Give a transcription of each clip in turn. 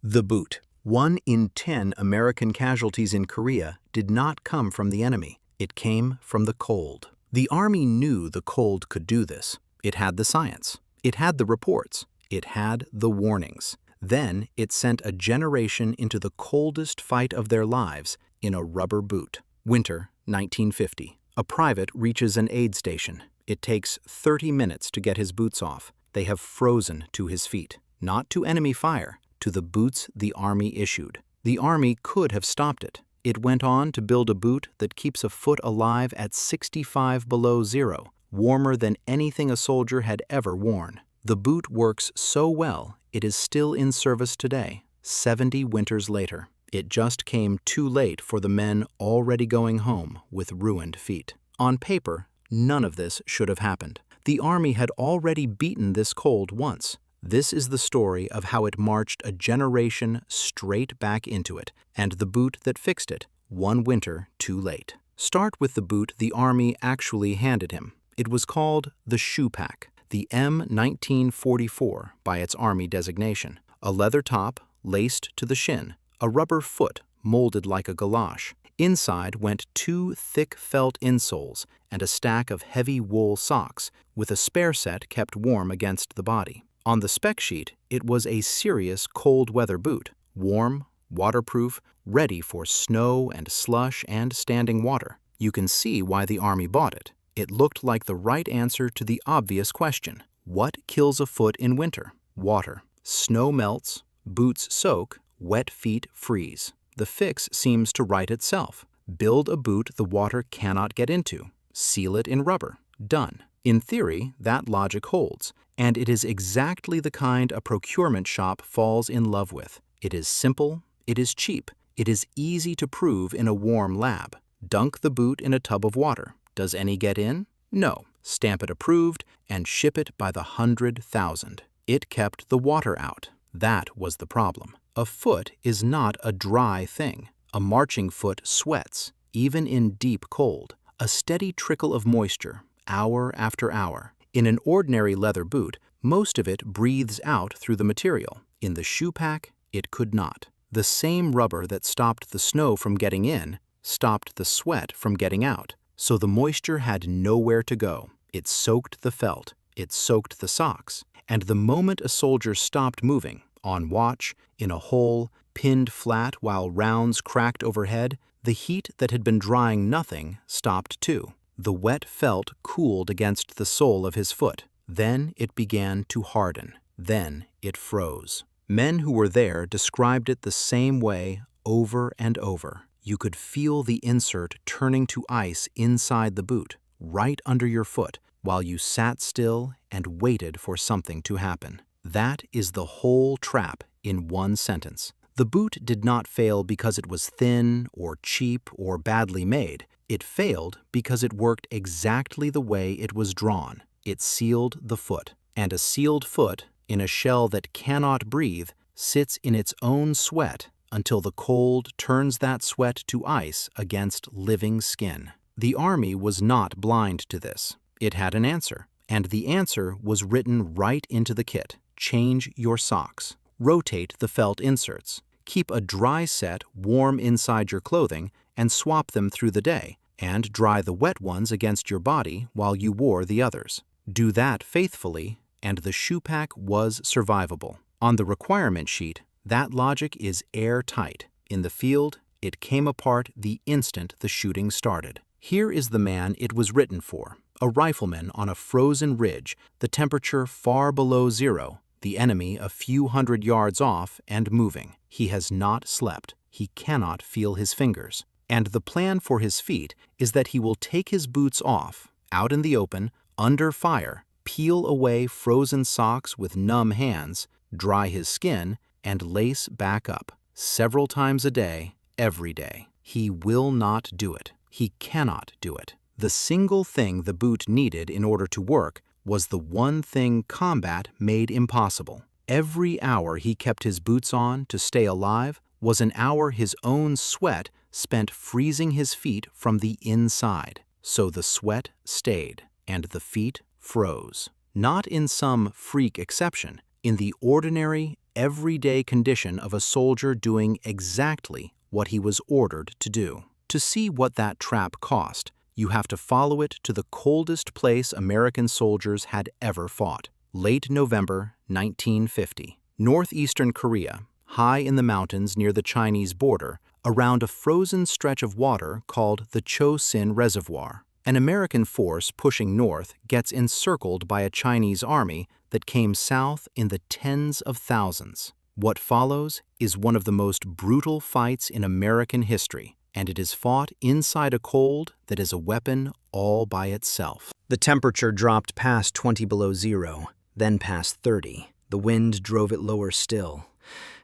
The boot. 1 in 10 American casualties in Korea did not come from the enemy. It came from the cold. The Army knew the cold could do this. It had the science. It had the reports. It had the warnings. Then it sent a generation into the coldest fight of their lives in a rubber boot. Winter, 1950. A private reaches an aid station. It takes 30 minutes to get his boots off. They have frozen to his feet. Not to enemy fire, to the boots the Army issued. The Army could have stopped it. It went on to build a boot that keeps a foot alive at 65 below zero, warmer than anything a soldier had ever worn. The boot works so well, it is still in service today, 70 winters later. It just came too late for the men already going home with ruined feet. On paper, none of this should have happened. The Army had already beaten this cold once. This is the story of how it marched a generation straight back into it, and the boot that fixed it, one winter too late. Start with the boot the Army actually handed him. It was called the Shoepac, the M1944 by its Army designation. A leather top, laced to the shin, a rubber foot molded like a galosh. Inside went 2 thick felt insoles and a stack of heavy wool socks, with a spare set kept warm against the body. On the spec sheet, it was a serious cold weather boot, warm, waterproof, ready for snow and slush and standing water. You can see why the Army bought it. It looked like the right answer to the obvious question. What kills a foot in winter? Water. Snow melts, boots soak, wet feet freeze. The fix seems to write itself. Build a boot the water cannot get into. Seal it in rubber. Done. In theory, that logic holds, and it is exactly the kind a procurement shop falls in love with. It is simple, it is cheap, it is easy to prove in a warm lab. Dunk the boot in a tub of water. Does any get in? No. Stamp it approved and ship it by the 100,000. It kept the water out. That was the problem. A foot is not a dry thing. A marching foot sweats, even in deep cold. A steady trickle of moisture, hour after hour. In an ordinary leather boot, most of it breathes out through the material. In the Shoepac, it could not. The same rubber that stopped the snow from getting in stopped the sweat from getting out. So the moisture had nowhere to go. It soaked the felt. It soaked the socks. And the moment a soldier stopped moving, on watch, in a hole, pinned flat while rounds cracked overhead, the heat that had been drying nothing stopped too. The wet felt cooled against the sole of his foot. Then it began to harden. Then it froze. Men who were there described it the same way over and over. You could feel the insert turning to ice inside the boot, right under your foot, while you sat still and waited for something to happen. That is the whole trap in one sentence. The boot did not fail because it was thin or cheap or badly made. It failed because it worked exactly the way it was drawn. It sealed the foot. And a sealed foot, in a shell that cannot breathe, sits in its own sweat until the cold turns that sweat to ice against living skin. The Army was not blind to this. It had an answer, and the answer was written right into the kit. Change your socks. Rotate the felt inserts. Keep a dry set warm inside your clothing and swap them through the day, and dry the wet ones against your body while you wore the others. Do that faithfully, and the Shoepac was survivable. On the requirement sheet, that logic is airtight. In the field, it came apart the instant the shooting started. Here is the man it was written for, a rifleman on a frozen ridge, the temperature far below zero, the enemy a few hundred yards off and moving. He has not slept. He cannot feel his fingers. And the plan for his feet is that he will take his boots off, out in the open, under fire, peel away frozen socks with numb hands, dry his skin, and lace back up, several times a day, every day. He will not do it. He cannot do it. The single thing the boot needed in order to work was the one thing combat made impossible. Every hour he kept his boots on to stay alive was an hour his own sweat spent freezing his feet from the inside. So the sweat stayed, and the feet froze. Not in some freak exception. in the ordinary, everyday condition of a soldier doing exactly what he was ordered to do. To see what that trap cost, you have to follow it to the coldest place American soldiers had ever fought. Late November 1950. Northeastern Korea, high in the mountains near the Chinese border, around a frozen stretch of water called the Chosin Reservoir. An American force pushing north gets encircled by a Chinese army that came south in the tens of thousands. What follows is one of the most brutal fights in American history, and it is fought inside a cold that is a weapon all by itself. The temperature dropped past 20 below zero, then past 30. The wind drove it lower still.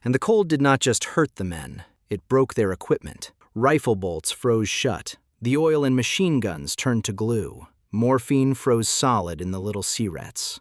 And the cold did not just hurt the men, it broke their equipment. Rifle bolts froze shut. The oil in machine guns turned to glue. Morphine froze solid in the little cigarettes.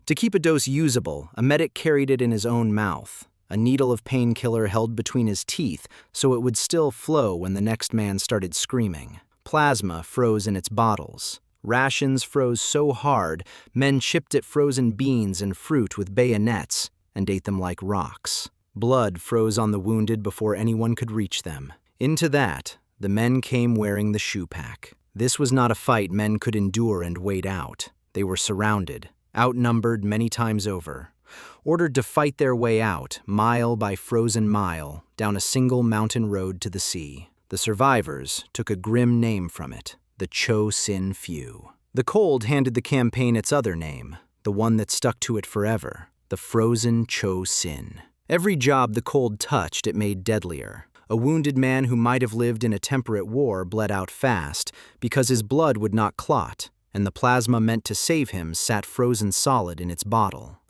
To keep a dose usable, a medic carried it in his own mouth. A needle of painkiller held between his teeth so it would still flow when the next man started screaming. Plasma froze in its bottles. Rations froze so hard, men chipped at frozen beans and fruit with bayonets and ate them like rocks. Blood froze on the wounded before anyone could reach them. Into that, the men came wearing the Shoepac. This was not a fight men could endure and wait out. They were surrounded, outnumbered many times over, ordered to fight their way out, mile by frozen mile, down a single mountain road to the sea. The survivors took a grim name from it, the Chosin Few. The cold handed the campaign its other name, the one that stuck to it forever, the frozen Chosin. Every job the cold touched, it made deadlier. A wounded man who might have lived in a temperate war bled out fast because his blood would not clot, and the plasma meant to save him sat frozen solid in its bottle.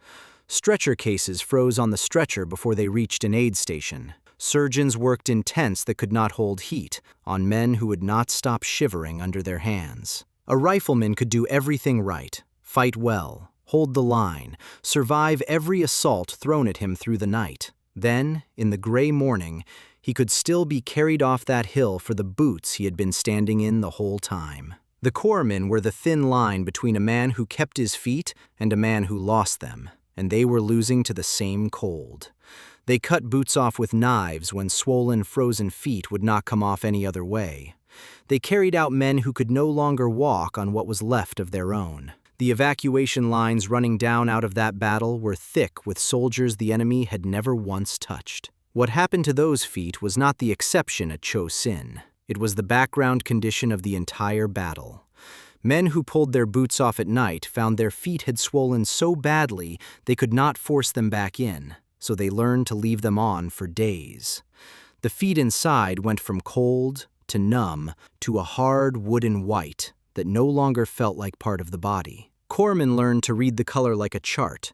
Stretcher cases froze on the stretcher before they reached an aid station. Surgeons worked in tents that could not hold heat, on men who would not stop shivering under their hands. A rifleman could do everything right, fight well, hold the line, survive every assault thrown at him through the night. Then, in the gray morning, he could still be carried off that hill for the boots he had been standing in the whole time. The corpsmen were the thin line between a man who kept his feet and a man who lost them, and they were losing to the same cold. They cut boots off with knives when swollen, frozen feet would not come off any other way. They carried out men who could no longer walk on what was left of their own. The evacuation lines running down out of that battle were thick with soldiers the enemy had never once touched. What happened to those feet was not the exception at Chosin. It was the background condition of the entire battle. Men who pulled their boots off at night found their feet had swollen so badly they could not force them back in, so they learned to leave them on for days. The feet inside went from cold to numb to a hard wooden white that no longer felt like part of the body. Corpsmen learned to read the color like a chart.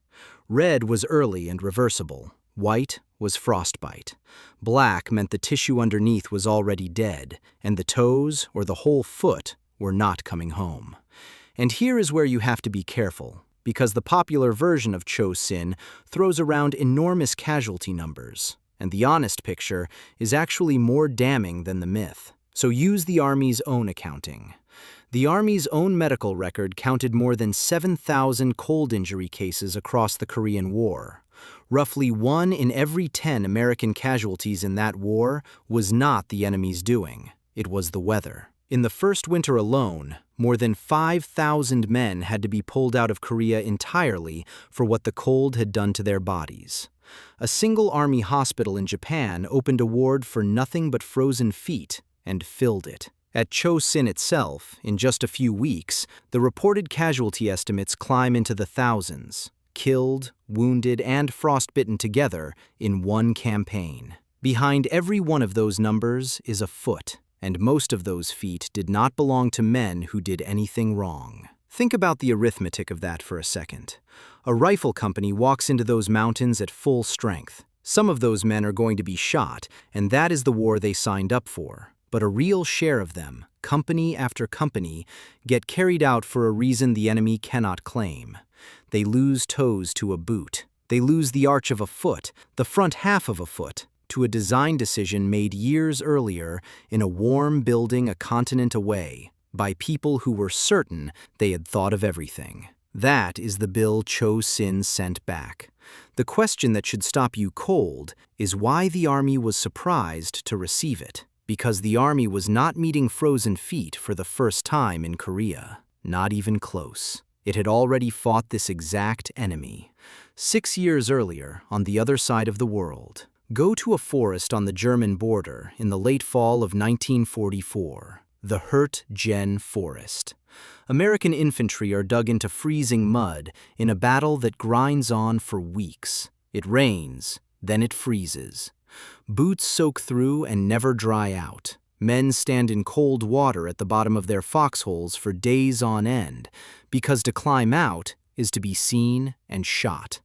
Red was early and reversible. White was frostbite. Black meant the tissue underneath was already dead, and the toes, or the whole foot, were not coming home. And here is where you have to be careful, because the popular version of Chosin throws around enormous casualty numbers, and the honest picture is actually more damning than the myth. So use the Army's own accounting. The Army's own medical record counted more than 7,000 cold injury cases across the Korean War. Roughly 1 in every 10 American casualties in that war was not the enemy's doing. It was the weather. In the first winter alone, more than 5,000 men had to be pulled out of Korea entirely for what the cold had done to their bodies. A single Army hospital in Japan opened a ward for nothing but frozen feet and filled it. At Chosin itself, in just a few weeks, the reported casualty estimates climb into the thousands. Killed, wounded, and frostbitten together in one campaign. Behind every one of those numbers is a foot, and most of those feet did not belong to men who did anything wrong. Think about the arithmetic of that for a second. A rifle company walks into those mountains at full strength. Some of those men are going to be shot, and that is the war they signed up for. But a real share of them, company after company, get carried out for a reason the enemy cannot claim. They lose toes to a boot. They lose the arch of a foot, the front half of a foot, to a design decision made years earlier in a warm building a continent away by people who were certain they had thought of everything. That is the bill Chosin sent back. The question that should stop you cold is why the army was surprised to receive it. Because the army was not meeting frozen feet for the first time in Korea. Not even close. It had already fought this exact enemy 6 years earlier on the other side of the world. Go to a forest on the German border in the late fall of 1944, the Hurtgen Forest. American infantry are dug into freezing mud in a battle that grinds on for weeks. It rains, then it freezes. Boots soak through and never dry out. Men stand in cold water at the bottom of their foxholes for days on end, because to climb out is to be seen and shot.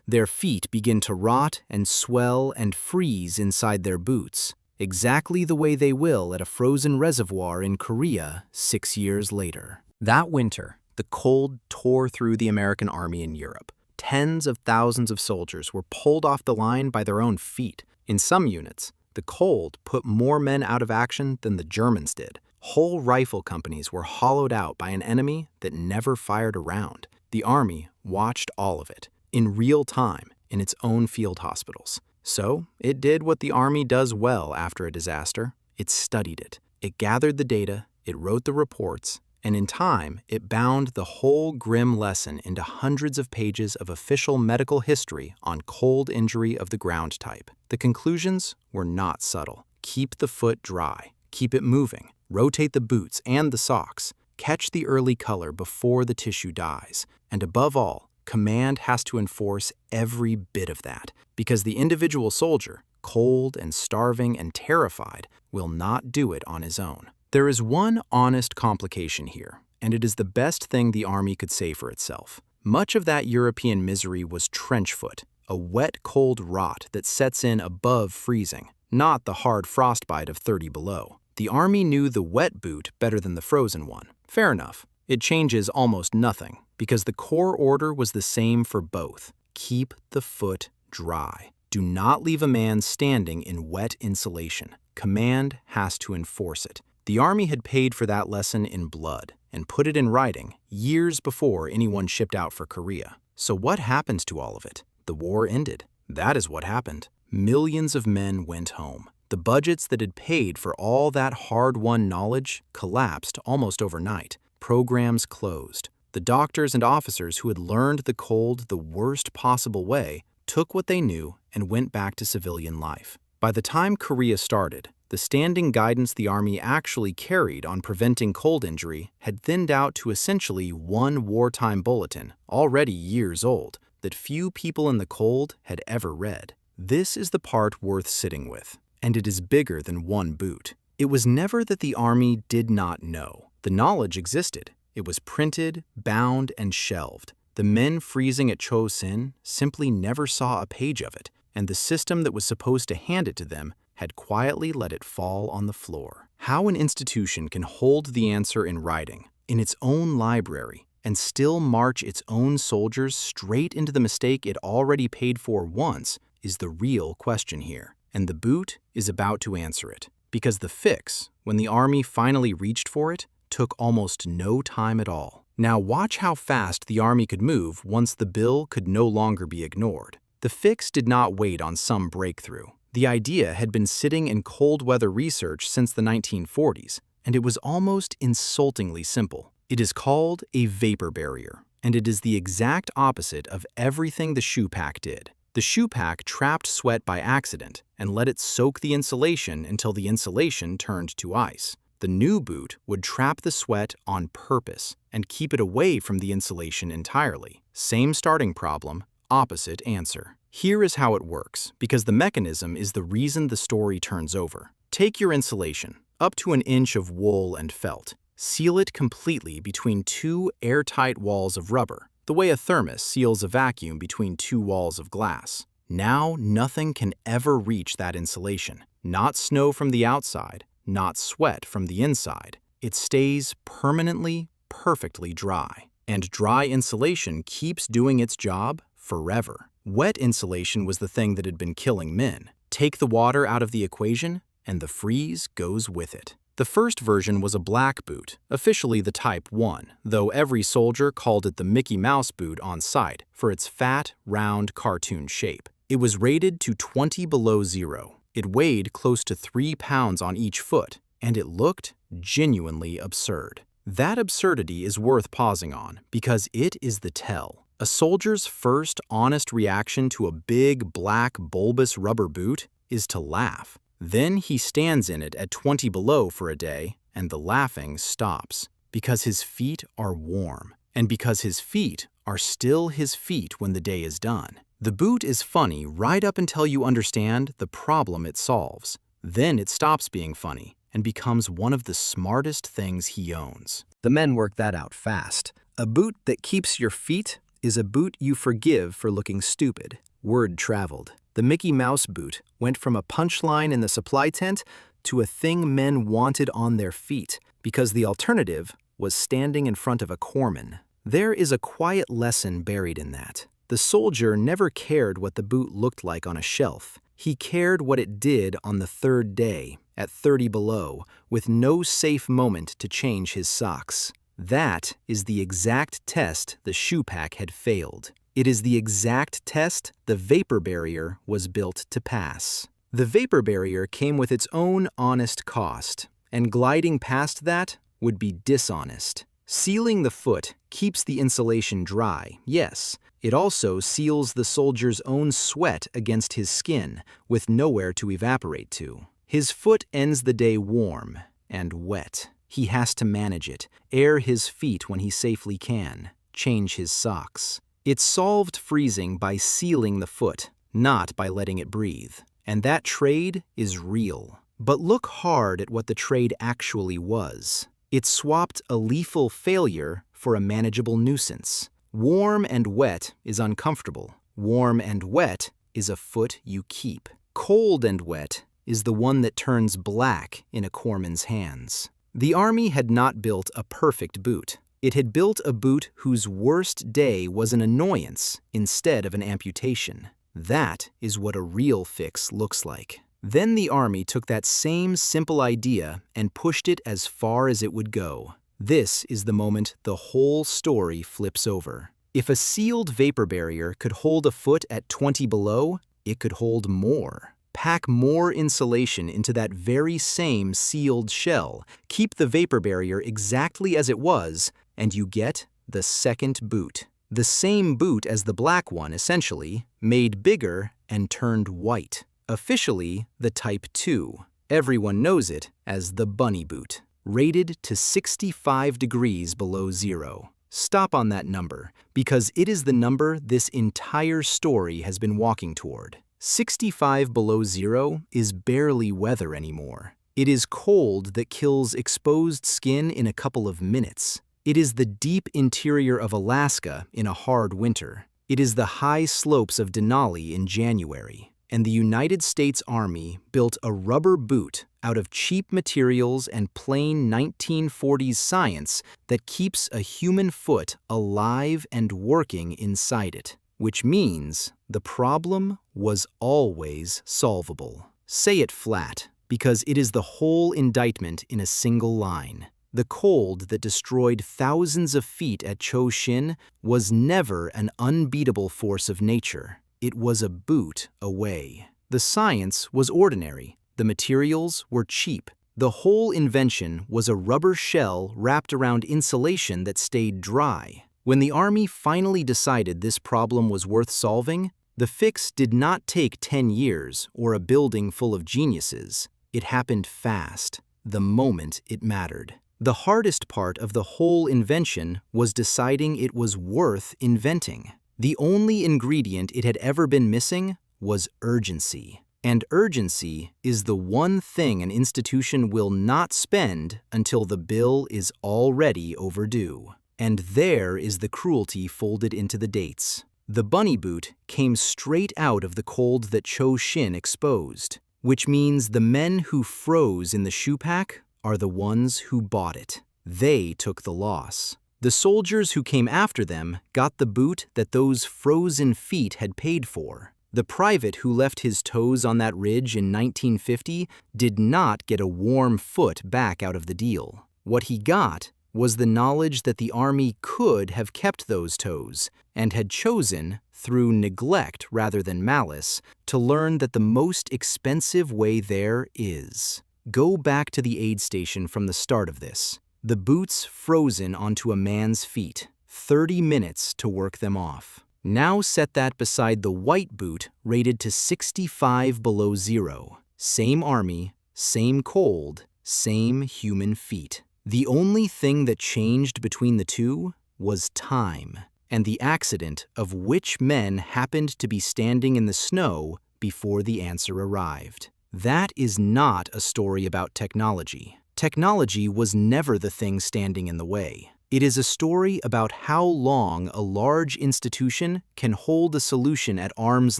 Their feet begin to rot and swell and freeze inside their boots, exactly the way they will at a frozen reservoir in Korea 6 years later. That winter, the cold tore through the American army in Europe. Tens of thousands of soldiers were pulled off the line by their own feet. In some units, the cold put more men out of action than the Germans did. Whole rifle companies were hollowed out by an enemy that never fired a round. The army watched all of it, in real time, in its own field hospitals. So, it did what the army does well after a disaster. It studied it. It gathered the data, it wrote the reports, and in time, it bound the whole grim lesson into hundreds of pages of official medical history on cold injury of the ground type. The conclusions were not subtle. Keep the foot dry. Keep it moving. Rotate the boots and the socks. Catch the early color before the tissue dies. And above all, command has to enforce every bit of that, because the individual soldier, cold and starving and terrified, will not do it on his own. There is one honest complication here, and it is the best thing the army could say for itself. Much of that European misery was trench foot, a wet, cold rot that sets in above freezing, not the hard frostbite of 30 below. The army knew the wet boot better than the frozen one. Fair enough. It changes almost nothing, because the core order was the same for both. Keep the foot dry. Do not leave a man standing in wet insulation. Command has to enforce it. The army had paid for that lesson in blood and put it in writing years before anyone shipped out for Korea. So what happened to all of it? The war ended. That is what happened. Millions of men went home. The budgets that had paid for all that hard-won knowledge collapsed almost overnight. Programs closed. The doctors and officers who had learned the cold the worst possible way took what they knew and went back to civilian life. By the time Korea started, the standing guidance the army actually carried on preventing cold injury had thinned out to essentially one wartime bulletin, already years old, that few people in the cold had ever read. This is the part worth sitting with, and it is bigger than one boot. It was never that the army did not know. The knowledge existed. It was printed, bound, and shelved. The men freezing at Chosin simply never saw a page of it, and the system that was supposed to hand it to them had quietly let it fall on the floor. How an institution can hold the answer in writing, in its own library, and still march its own soldiers straight into the mistake it already paid for once is the real question here. And the boot is about to answer it. Because the fix, when the army finally reached for it, took almost no time at all. Now watch how fast the army could move once the bill could no longer be ignored. The fix did not wait on some breakthrough. The idea had been sitting in cold weather research since the 1940s, and it was almost insultingly simple. It is called a vapor barrier, and it is the exact opposite of everything the Shoepac did. The Shoepac trapped sweat by accident and let it soak the insulation until the insulation turned to ice. The new boot would trap the sweat on purpose and keep it away from the insulation entirely. Same starting problem, opposite answer. Here is how it works, because the mechanism is the reason the story turns over. Take your insulation, up to 1 inch of wool and felt. Seal it completely between 2 airtight walls of rubber, the way a thermos seals a vacuum between 2 walls of glass. Now nothing can ever reach that insulation. Not snow from the outside, not sweat from the inside. It stays permanently, perfectly dry. And dry insulation keeps doing its job forever. Wet insulation was the thing that had been killing men. Take the water out of the equation, and the freeze goes with it. The first version was a black boot, officially the Type 1, though every soldier called it the Mickey Mouse boot on site for its fat, round, cartoon shape. It was rated to 20 below zero. It weighed close to 3 pounds on each foot, and it looked genuinely absurd. That absurdity is worth pausing on because it is the tell. A soldier's first honest reaction to a big, black, bulbous rubber boot is to laugh. Then he stands in it at 20 below for a day, and the laughing stops, because his feet are warm, and because his feet are still his feet when the day is done. The boot is funny right up until you understand the problem it solves. Then it stops being funny and becomes one of the smartest things he owns. The men worked that out fast. A boot that keeps your feet is a boot you forgive for looking stupid. Word traveled. The Mickey Mouse boot went from a punchline in the supply tent to a thing men wanted on their feet because the alternative was standing in front of a corpsman. There is a quiet lesson buried in that. The soldier never cared what the boot looked like on a shelf. He cared what it did on the third day, at 30 below, with no safe moment to change his socks. That is the exact test the Shoepac had failed. It is the exact test the vapor barrier was built to pass. The vapor barrier came with its own honest cost, and gliding past that would be dishonest. Sealing the foot keeps the insulation dry, yes. It also seals the soldier's own sweat against his skin, with nowhere to evaporate to. His foot ends the day warm and wet. He has to manage it, air his feet when he safely can, change his socks. It solved freezing by sealing the foot, not by letting it breathe. And that trade is real. But look hard at what the trade actually was. It swapped a lethal failure for a manageable nuisance. Warm and wet is uncomfortable. Warm and wet is a foot you keep. Cold and wet is the one that turns black in a corpsman's hands. The Army had not built a perfect boot. It had built a boot whose worst day was an annoyance instead of an amputation. That is what a real fix looks like. Then the Army took that same simple idea and pushed it as far as it would go. This is the moment the whole story flips over. If a sealed vapor barrier could hold a foot at 20 below, it could hold more. Pack more insulation into that very same sealed shell, keep the vapor barrier exactly as it was, and you get the second boot. The same boot as the black one, essentially, made bigger and turned white. Officially, the Type 2. Everyone knows it as the bunny boot. Rated to 65 degrees below zero. Stop on that number, because it is the number this entire story has been walking toward. 65 below zero is barely weather anymore. It is cold that kills exposed skin in a couple of minutes. It is the deep interior of Alaska in a hard winter. It is the high slopes of Denali in January. And the United States Army built a rubber boot out of cheap materials and plain 1940s science that keeps a human foot alive and working inside it, which means the problem was always solvable. Say it flat, because it is the whole indictment in a single line. The cold that destroyed thousands of feet at Chosin was never an unbeatable force of nature. It was a boot away. The science was ordinary. The materials were cheap. The whole invention was a rubber shell wrapped around insulation that stayed dry. When the Army finally decided this problem was worth solving, the fix did not take 10 years or a building full of geniuses. It happened fast, the moment it mattered. The hardest part of the whole invention was deciding it was worth inventing. The only ingredient it had ever been missing was urgency. And urgency is the one thing an institution will not spend until the bill is already overdue. And there is the cruelty folded into the dates. The bunny boot came straight out of the cold that Chosin exposed, which means the men who froze in the Shoepac are the ones who bought it. They took the loss. The soldiers who came after them got the boot that those frozen feet had paid for. The private who left his toes on that ridge in 1950 did not get a warm foot back out of the deal. What he got was the knowledge that the Army could have kept those toes and had chosen, through neglect rather than malice, to learn that the most expensive way there is. Go back to the aid station from the start of this. The boots frozen onto a man's feet, 30 minutes to work them off. Now set that beside the white boot rated to 65 below zero. Same Army, same cold, same human feet. The only thing that changed between the two was time, and the accident of which men happened to be standing in the snow before the answer arrived. That is not a story about technology. Technology was never the thing standing in the way. It is a story about how long a large institution can hold a solution at arm's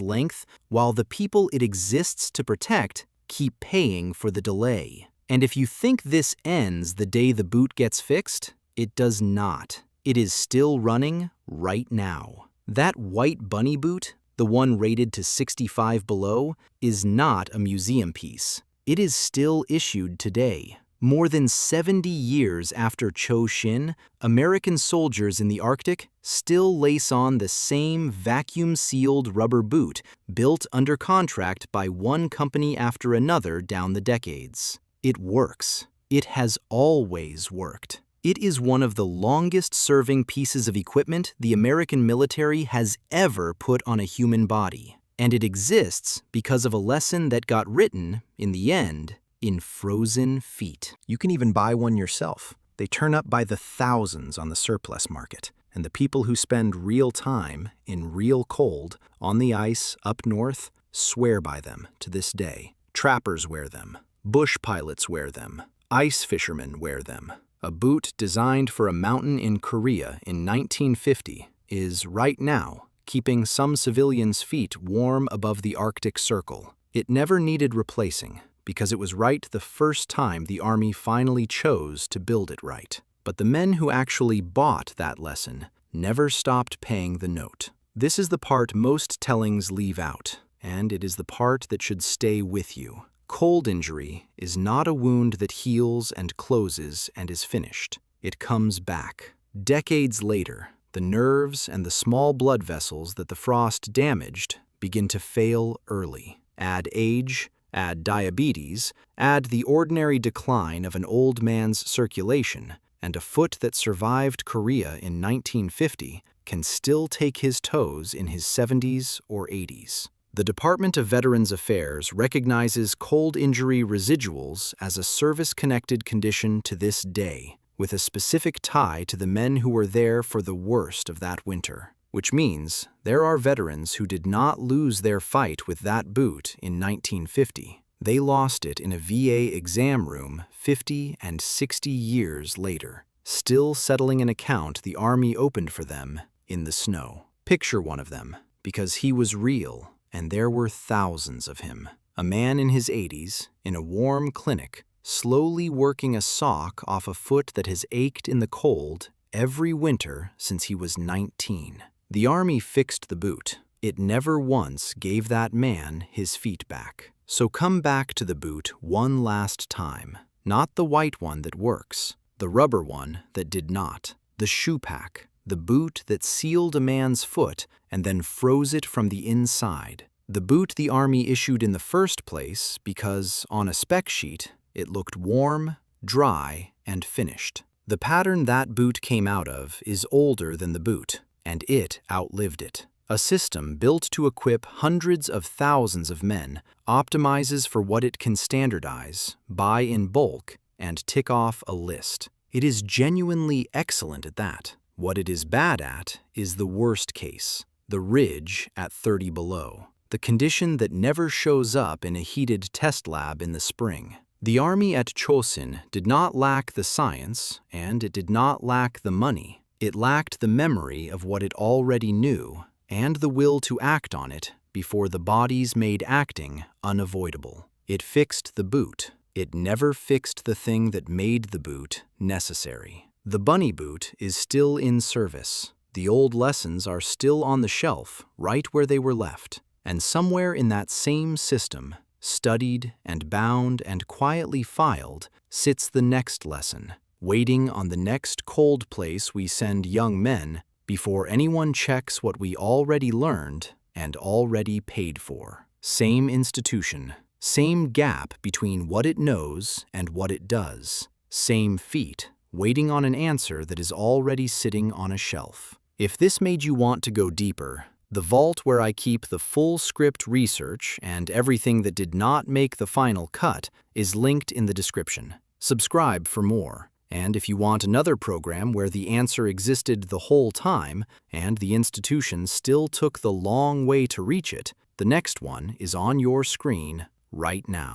length while the people it exists to protect keep paying for the delay. And if you think this ends the day the boot gets fixed, it does not. It is still running right now. That white bunny boot, the one rated to 65 below, is not a museum piece. It is still issued today. More than 70 years after Chosin, American soldiers in the Arctic still lace on the same vacuum-sealed rubber boot built under contract by one company after another down the decades. It works. It has always worked. It is one of the longest-serving pieces of equipment the American military has ever put on a human body. And it exists because of a lesson that got written, in the end, in frozen feet. You can even buy one yourself. They turn up by the thousands on the surplus market, and the people who spend real time in real cold on the ice up north swear by them to this day. Trappers wear them. Bush pilots wear them. Ice fishermen wear them. A boot designed for a mountain in Korea in 1950 is, right now, keeping some civilians' feet warm above the Arctic Circle. It never needed replacing, because it was right the first time the Army finally chose to build it right. But the men who actually bought that lesson never stopped paying the note. This is the part most tellings leave out, and it is the part that should stay with you. Cold injury is not a wound that heals and closes and is finished. It comes back. Decades later, the nerves and the small blood vessels that the frost damaged begin to fail early. Add age, add diabetes, add the ordinary decline of an old man's circulation, and a foot that survived Korea in 1950 can still take his toes in his 70s or 80s. The Department of Veterans Affairs recognizes cold injury residuals as a service-connected condition to this day, with a specific tie to the men who were there for the worst of that winter. Which means there are veterans who did not lose their fight with that boot in 1950. They lost it in a VA exam room 50 and 60 years later, still settling an account the Army opened for them in the snow. Picture one of them, because he was real, and there were thousands of him. A man in his 80s, in a warm clinic, slowly working a sock off a foot that has ached in the cold every winter since he was 19. The Army fixed the boot. It never once gave that man his feet back. So come back to the boot one last time. Not the white one that works, the rubber one that did not. The Shoepac, the boot that sealed a man's foot and then froze it from the inside. The boot the Army issued in the first place because, on a spec sheet, it looked warm, dry, and finished. The pattern that boot came out of is older than the boot, and it outlived it. A system built to equip hundreds of thousands of men optimizes for what it can standardize, buy in bulk, and tick off a list. It is genuinely excellent at that. What it is bad at is the worst case, the ridge at 30 below, the condition that never shows up in a heated test lab in the spring. The Army at Chosin did not lack the science, and it did not lack the money. It lacked the memory of what it already knew and the will to act on it before the bodies made acting unavoidable. It fixed the boot. It never fixed the thing that made the boot necessary. The bunny boot is still in service. The old lessons are still on the shelf, right where they were left. And somewhere in that same system, studied and bound and quietly filed, sits the next lesson, waiting on the next cold place we send young men before anyone checks what we already learned and already paid for. Same institution, same gap between what it knows and what it does. Same feet, waiting on an answer that is already sitting on a shelf. If this made you want to go deeper, the vault where I keep the full script research and everything that did not make the final cut is linked in the description. Subscribe for more. And if you want another program where the answer existed the whole time and the institution still took the long way to reach it, the next one is on your screen right now.